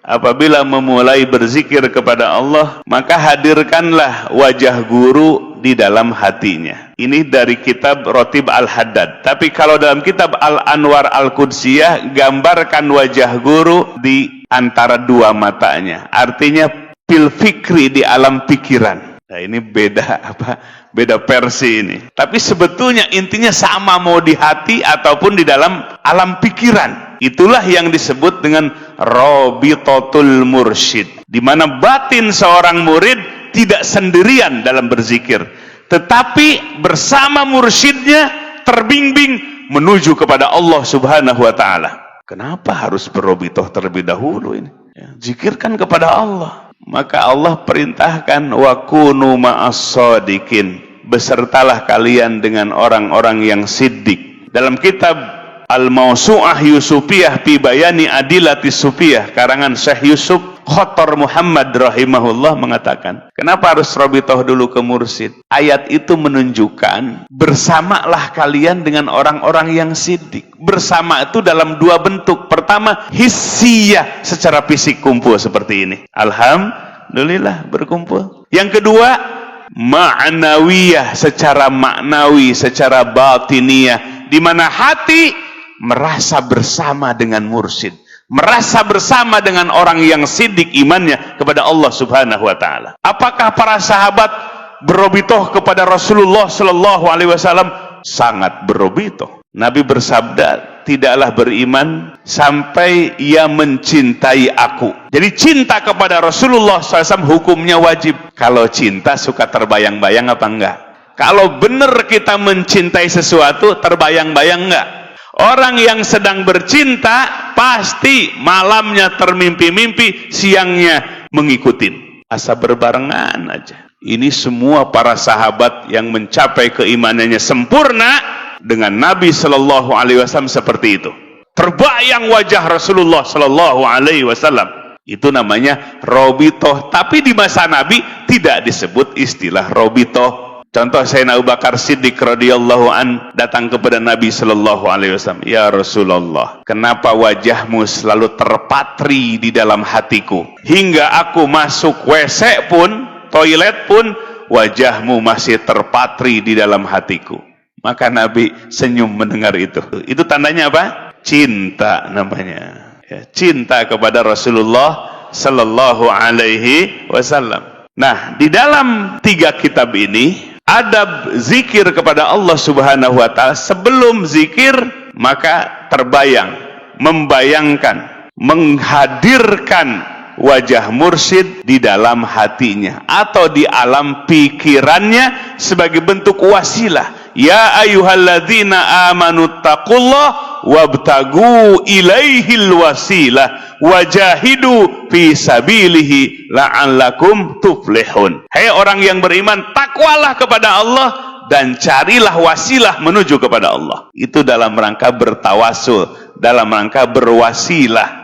apabila memulai berzikir kepada Allah, maka hadirkanlah wajah guru di dalam hatinya. Ini dari kitab Rotib Al-Haddad. Tapi kalau dalam kitab Al-Anwar Al-Qudsiyah, gambarkan wajah guru di antara dua matanya. Artinya fil fikri, di alam pikiran. Nah, ini beda versi ini. Tapi sebetulnya intinya sama, mau di hati ataupun di dalam alam pikiran. Itulah yang disebut dengan Robitotul Mursyid, di mana batin seorang murid tidak sendirian dalam berzikir, tetapi bersama mursyidnya terbimbing menuju kepada Allah Subhanahu wa Ta'ala. Kenapa harus berrobitoh terlebih dahulu ini? Ya, zikirkan kepada Allah. Maka Allah perintahkan wa kunu ma'as-shadiqin, besertalah kalian dengan orang-orang yang siddiq. Dalam kitab Al-Mawsu'ah Yusufiyah fi Bayani Adilati Sufiyah karangan Syekh Yusuf Khotor Muhammad rahimahullah mengatakan, kenapa harus robitoh dulu ke mursyid? Ayat itu menunjukkan bersamalah kalian dengan orang-orang yang siddiq. Bersama itu dalam dua bentuk. Pertama, hissiyah, secara fisik kumpul seperti ini, alhamdulillah berkumpul. Yang kedua, ma'nawiyah, secara maknawi, secara batiniyah, di mana hati merasa bersama dengan mursyid, merasa bersama dengan orang yang siddiq imannya kepada Allah Subhanahu wa Ta'ala. Apakah para sahabat berobitoh kepada Rasulullah Sallallahu Alaihi Wasallam? Sangat berobitoh. Nabi bersabda, tidaklah beriman sampai ia mencintai aku. Jadi cinta kepada Rasulullah SAW hukumnya wajib. Kalau cinta suka terbayang-bayang apa enggak? Kalau benar kita mencintai sesuatu, terbayang-bayang enggak? Orang yang sedang bercinta pasti malamnya termimpi-mimpi, siangnya mengikutin. Asa berbarengan aja. Ini semua para sahabat yang mencapai keimanannya sempurna dengan Nabi Sallallahu Alaihi Wasallam seperti itu. Terbayang wajah Rasulullah Sallallahu Alaihi Wasallam. Itu namanya robitoh. Tapi di masa Nabi tidak disebut istilah robitoh. Contoh, Sayyidina Abu Bakar Siddiq radhiyallahu an datang kepada Nabi Sallallahu Alaihi Wasallam, ya Rasulullah, kenapa wajahmu selalu terpatri di dalam hatiku, hingga aku masuk WC pun, toilet pun, wajahmu masih terpatri di dalam hatiku. Maka Nabi senyum mendengar itu. Itu tandanya apa? Cinta namanya. Ya, cinta kepada Rasulullah Sallallahu Alaihi Wasallam. Nah, di dalam 3 kitab ini, adab zikir kepada Allah Subhanahu wa Ta'ala, sebelum zikir maka terbayang, membayangkan, menghadirkan wajah mursyid di dalam hatinya atau di alam pikirannya sebagai bentuk wasilah. Ya ayyuhalladzina amanu taqullah wabtagu ilaihil wasilah wajahidu fi sabilihi la'allakum tuflihun. Hai orang yang beriman, takwalah kepada Allah dan carilah wasilah menuju kepada Allah. Itu dalam rangka bertawasul, dalam rangka berwasilah.